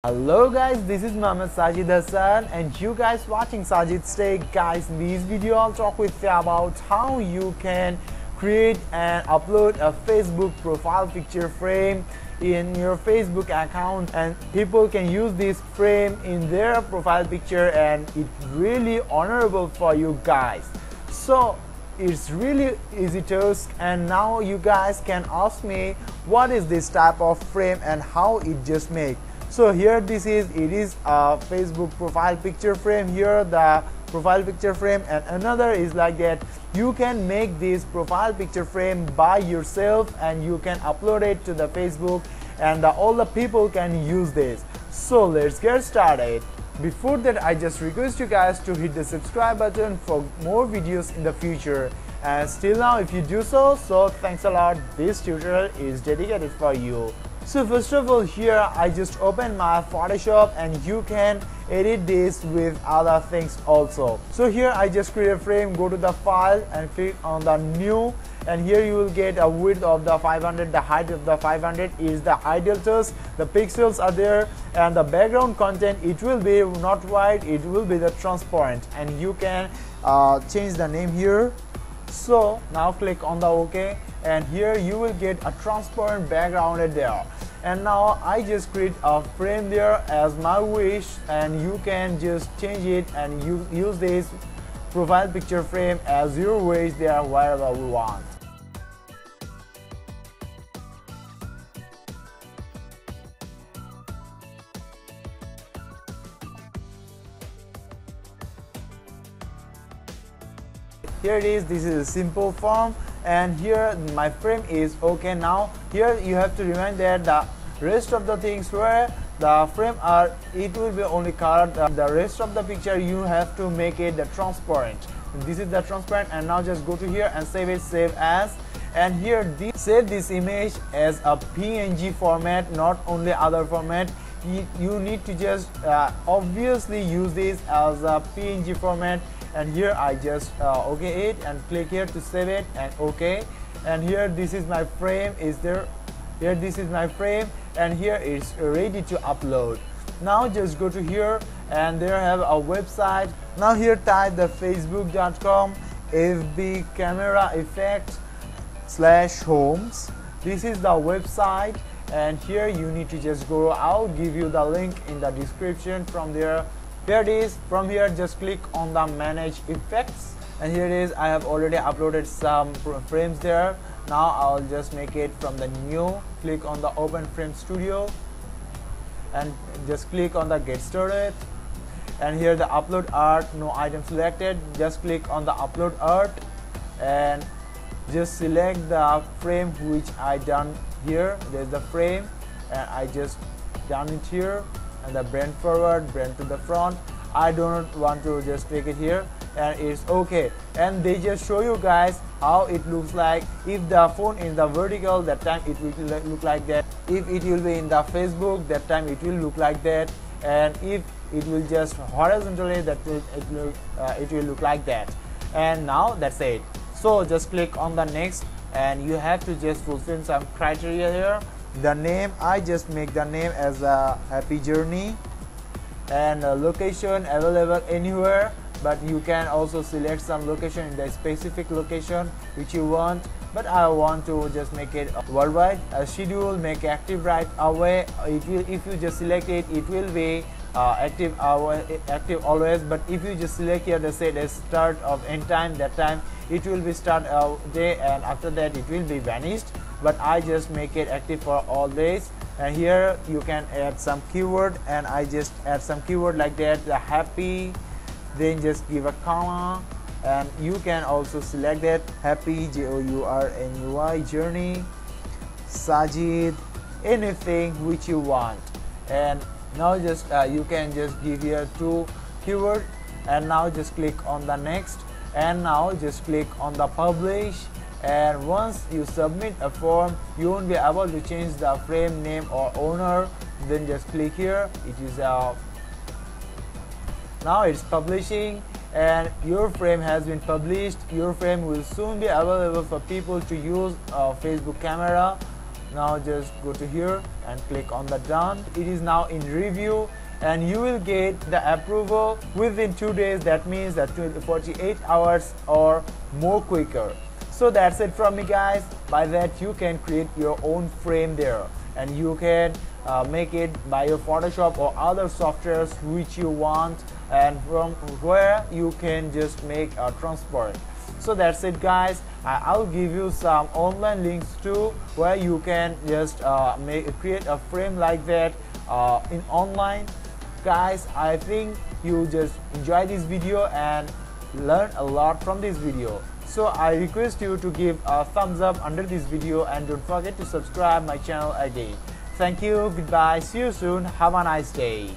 Hello guys, this is Mohammed, Sajid, Hasan, and you guys watching Sajidz Tech. Guys, in this video I'll talk with you about how you can create and upload a Facebook profile picture frame in your Facebook account, and people can use this frame in their profile picture, and it's really honorable for you guys. So it's really easy task, and now you guys can ask me what is this type of frame and how it just make. So here it is a Facebook profile picture frame. Here the profile picture frame, and another is like that. You can make this profile picture frame by yourself and you can upload it to the Facebook, and all the people can use this. So let's get started. Before that, I just request you guys to hit the subscribe button for more videos in the future. And still now, if you do so thanks a lot. This tutorial is dedicated for you. So first of all, here I just open my Photoshop, and you can edit this with other things also. So here I just create a frame, go to the file and click on the new, and here you will get a width of the 500, the height of the 500 is the ideal task. The pixels are there, and the background content, it will be not white, it will be the transparent, and you can change the name here. So now click on the OK, and here you will get a transparent background there. And now I just create a frame there as my wish, and you can just change it and you use this profile picture frame as your wish there wherever we want. Here it is, this is a simple form, and here my frame is okay. Now here you have to remind that the rest of the things where the frame are, it will be only colored. The rest of the picture you have to make it the transparent. This is the transparent, and now just go to here and save it, save as, and here save this image as a PNG format, not only other format. You need to just obviously use this as a PNG format. And here I just OK it and click here to save it and OK. And here this is my frame is there. Here this is my frame, and here it's ready to upload. Now just go to here, and there have a website. Now here type the facebook.com FB camera effect /homes. This is the website, and here you need to just go. I'll give you the link in the description. From there, here it is. From here just click on the manage effects, and here it is. I have already uploaded some frames there. Now I'll just make it from the new. Click on the open frame studio and just click on the get started, and here the upload art, no item selected. Just click on the upload art and just select the frame which I done here. There's the frame, and I just done it here, and the brand forward, brand to the front. I don't want to just take it here, and it's okay. And they just show you guys how it looks like. If the phone is the vertical, that time it will look like that. If it will be in the Facebook, that time it will look like that. And if it will just horizontally, that it will look like that. And now that's it. So just click on the next, and you have to just fulfill some criteria here. The name, I just make the name as a happy journey, and location available anywhere, but you can also select some location in the specific location which you want, but I want to just make it worldwide. A schedule, make active right away. It will, if you just select it, it will be active always. But if you just select here the say the start of end time, that time it will be start day, and after that it will be vanished. But I just make it active for all days. And here you can add some keyword, and I just add some keyword like that, the happy, then just give a comma, and you can also select that happy JOURNEY journey, Sajid, anything which you want. And now just you can just give here 2 keyword, and now just click on the next, and now just click on the publish. And once you submit a form, you won't be able to change the frame name or owner. Then just click here. It is now it's publishing, and your frame has been published. Your frame will soon be available for people to use Facebook camera Now just go to here and click on the done. It is now in review and you will get the approval within 2 days. That means that 48 hours or more quicker. So that's it from me, guys. By that you can create your own frame there, and you can make it by your Photoshop or other softwares which you want, and from where you can just make a transparent. So that's it, guys. I'll give you some online links too, where you can just create a frame like that in online. Guys, I think you just enjoy this video and learn a lot from this video. So I request you to give a thumbs up under this video, and don't forget to subscribe my channel again. Thank you, goodbye, see you soon, have a nice day.